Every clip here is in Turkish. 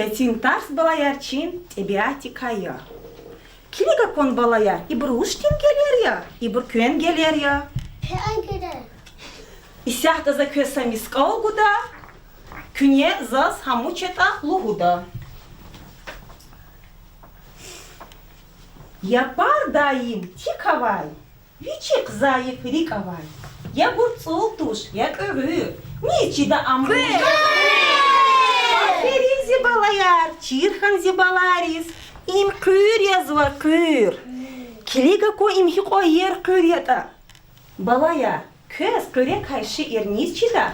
Тетин тарс балаярчин тебиатикая. Килига кон балаяр, ибр уштин гелер я, ибр көн гелер я. Исяхта за kösa miskal gуда, künye zaz hamuçeta luhuda. Я пар даим тикавай, вичек заев рикавай. Я бурцул туш, я кыры, ничи да амру. Аферин зибалаяр, чирхан зибаларис, им кыр язва кыр. Килига ко им хико ер кыр ята. Балая, köz köre kayşı erniz çida.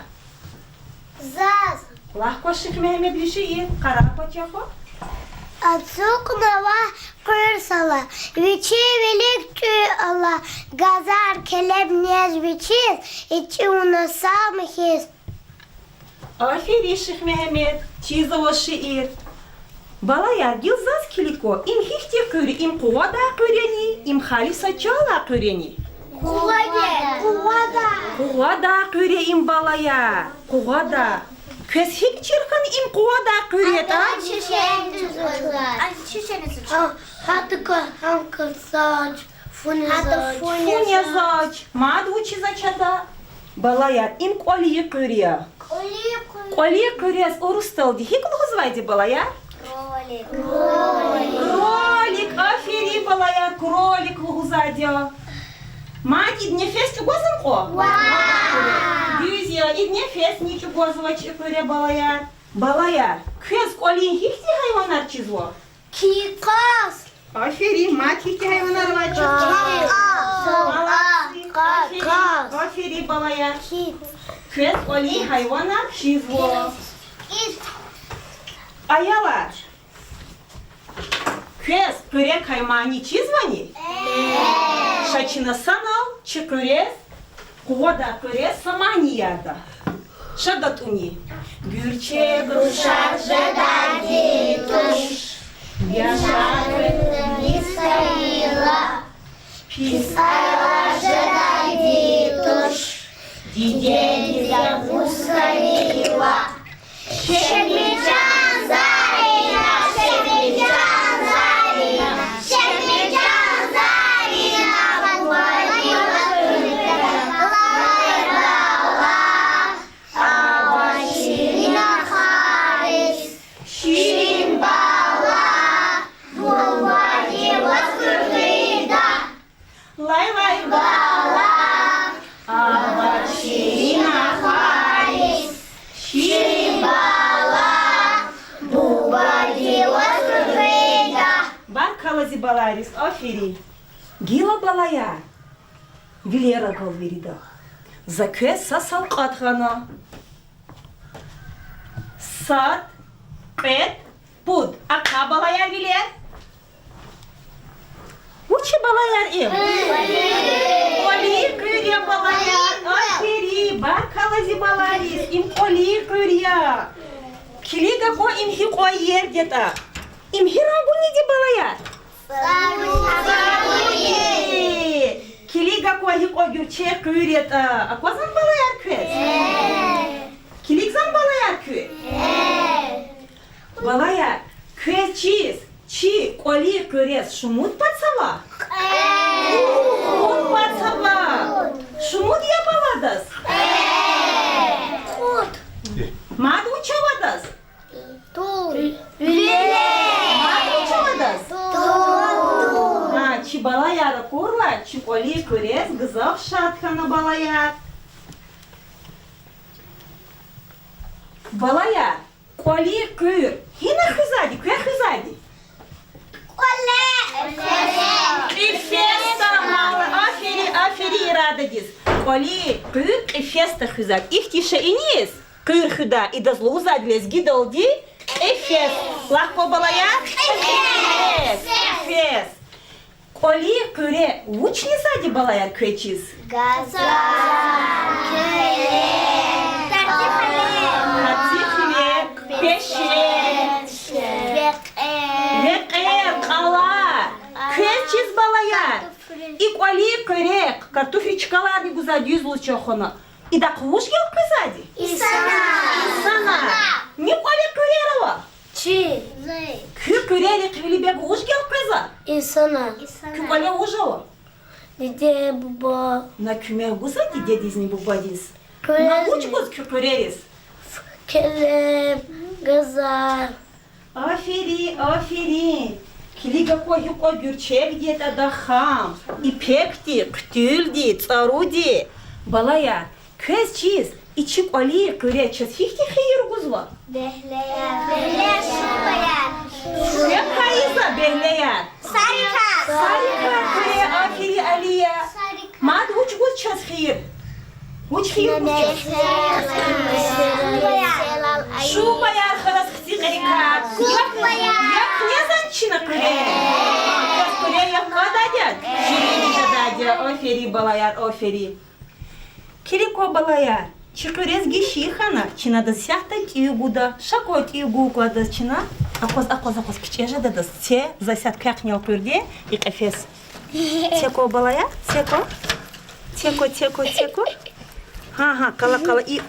Zaz. Lahko şık Mehmet Lişi ir, kara paçako. Ацукнава кырсала, вичи велик чуяла, газар келеб нез вичиз, içi una самхиз. Aferin Şık Mehmet, çizo şiir. Balaya gilzaz kiliko, im hihti köri, im kuvada köreni, im halisa çala köreni. Kuvada köre im balaya, kuvada. Köz hik çirkan im kuvada köre ta. Hatıka hamkır saç, Funya zaç, mad uçi zaçada. Balaya im koliye köre. Koliye köre orustaldi. Hik luzvaydi balaya. Кролик, афери балая, кролик лузадя. Мать, и дне фест чугозом ко? Дюзия, и дне фест не чугозова чекуре балая. Балая, кез колин хихти хайванар чизво? Кикас. Афери, мать хихти хайванар вачизво. Афери балая. Кез колин хайванар чизво. Аяла. Köz köre kaymani çizvani? Şaçına sanal, çekörez, kuvada köre samani yada. Şadatuni. Gürçe gruşar жадади туш, yaşarı miskayla, pisayla жадади туш, dideniz yapускayla, şemican zarina, şemican zarina, şemican zarina, Şirina haris, şirin bala, bulvadi vaskırgıyda. Lay lay bala, ava şirina haris, şirin bala, bulvadi vaskırgıyda. Баркала зибаларис, афери. Гила балая. Вилера галверида. За köz sasal qatğana. Sat, qet, pud. Aqa balayar viler. Uçi balayar im. Qolir kürya balayar. Aferi. Barkala zibalaris. Im qolir kürya. Kiliga ko im hi qoyer geta. Im hi rabuni di balayar. Kiliga ko hi ko gürçe kürya. Akozan balayar köz. Kilik balayar köy. Balaya köy çiz, çi, koli körez, şumut patsava. Şumut patsava. Şumut yapavadas. Mad uçavadas. Mad uçavadas. Ha, çi balaya kurla, çi koli körez, gızav şatkana balaya. Балая, коли кыр, хина хызади, кэ хызади? Эфеста мала, афери рададис. Коли кыр, эфеста хызад. Их тише и низ, кыр хыда, и да злу задлес гидалди, эфест. Лахко балая? Эфест. Коли кыре, уч не зади балая кэчиз? Газа. Векер, кала, köz balayar. И коли körek, картофельчикаларни гузади излучохона. И да квуш гел кызади? Исана. Не коли körerова. Чи. Küküreli kıvili hoş gel kıza. İnsana. Kükale hoş o. Dede baba. Na küme guza ki dedizni bu badis. Na Kırız. uç kız küküreriz. Kelem. Gazar. Aferin. Kiliga koyu ko gürçek diye da ham. İpekti, ktüldi, tsarudi. Balaya, köz çiz. İçik ali köre çiz. Fihti hayır guzva. Behleyen. Behleyen şubayan. Ne kayıza behleyen. Sarika. Sarika köre aferin aliye. Mad uç guz çiz hayır. Uç hayır guz çiz. Şu bayan halas kısi karika. Yak ne zançına köre. Yak köre yak kadadyan. Şirini kadadyan. Aferin balayar aferin. Килико балая, чикурез гишихана, чина да сяхта тигуда, шако тигу куда чина, акоз кичежа да се засят кахнял пырде и кафес. Теко балая, теко. Ха, кала и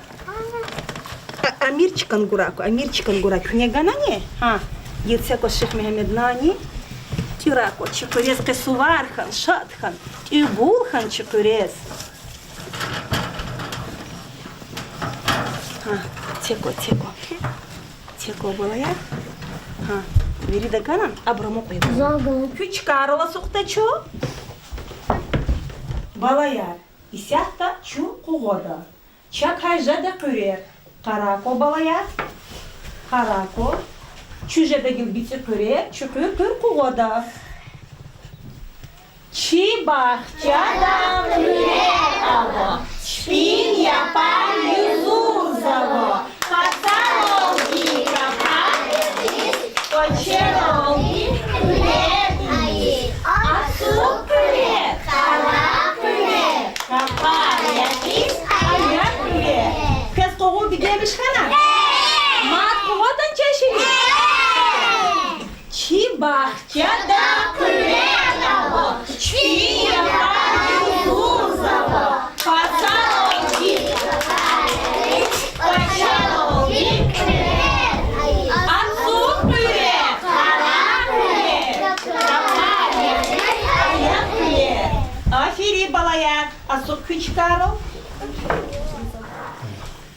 Амирчикан гураку, не ганане, ха, ецеко ших Мехмеднани, тирако, чикурез кесувархан, шатхан, тигулхан чикурез. Теко балая. Veri de ganan abramı koydu. Zalgın. Küçük arala sokta çu. Balayar. İsyatta çu kugoda. Çakayja da körer. Karako balayar. Karako. Çüje de gilbiti körer. Çükür kür kugoda. Çi bahçada körer avo. Şpin yapar yüzurzaво. Пацанолки копали, почеролки крепкие, отцу креп, хара креп, копали кис, ая креп. Kız koğu bir gelmiş kana. Mat koğudan çeşini. Çi bahçada креп avo. Şpin yapar yüzurzaво. Пацанолки Aferin balaya, asuk küçükaro.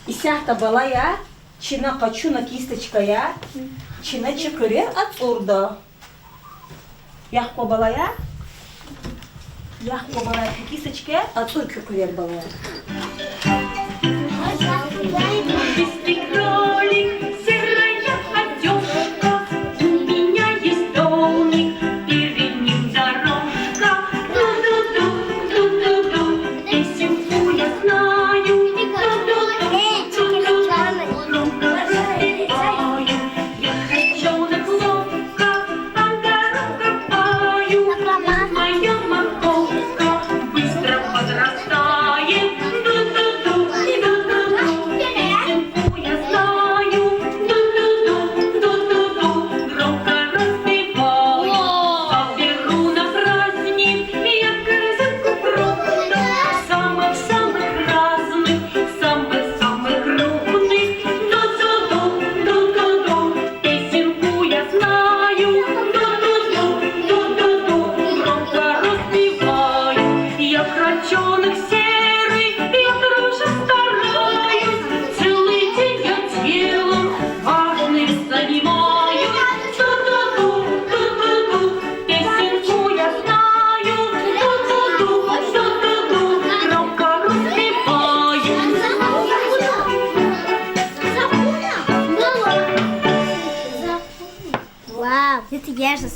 İsяхта балая, чина качуна кисточкая, чина чекыре отурда. Яхко балая, кисточка, отур кюкырер балая. Быстрый кролик, серая одежка, у меня есть домик, перед ним дорожка. Ду-ду-ду, ду-ду-ду, песенку я знаю. Ду-ду-ду, громко распеваю. Я крольчонок ловко, по горам копаю. Моя морковка быстро подрастает. Ду-ду-ду, ду-ду-ду. Я знаю, ду-ду-ду, громко распеваю. Побегу на праздник, я корзинку крупную, самых-самых разных, самых-самых крупных. Ду-ду-ду, песенку я знаю. Ду-ду-ду, громко распеваю. Я крольчонок серый, я тоже стараюсь. Целый день я делом важным занимаюсь. Ду-ду-ду, песенку я знаю. Ду-ду-ду, громко распеваю. Вау, это я же.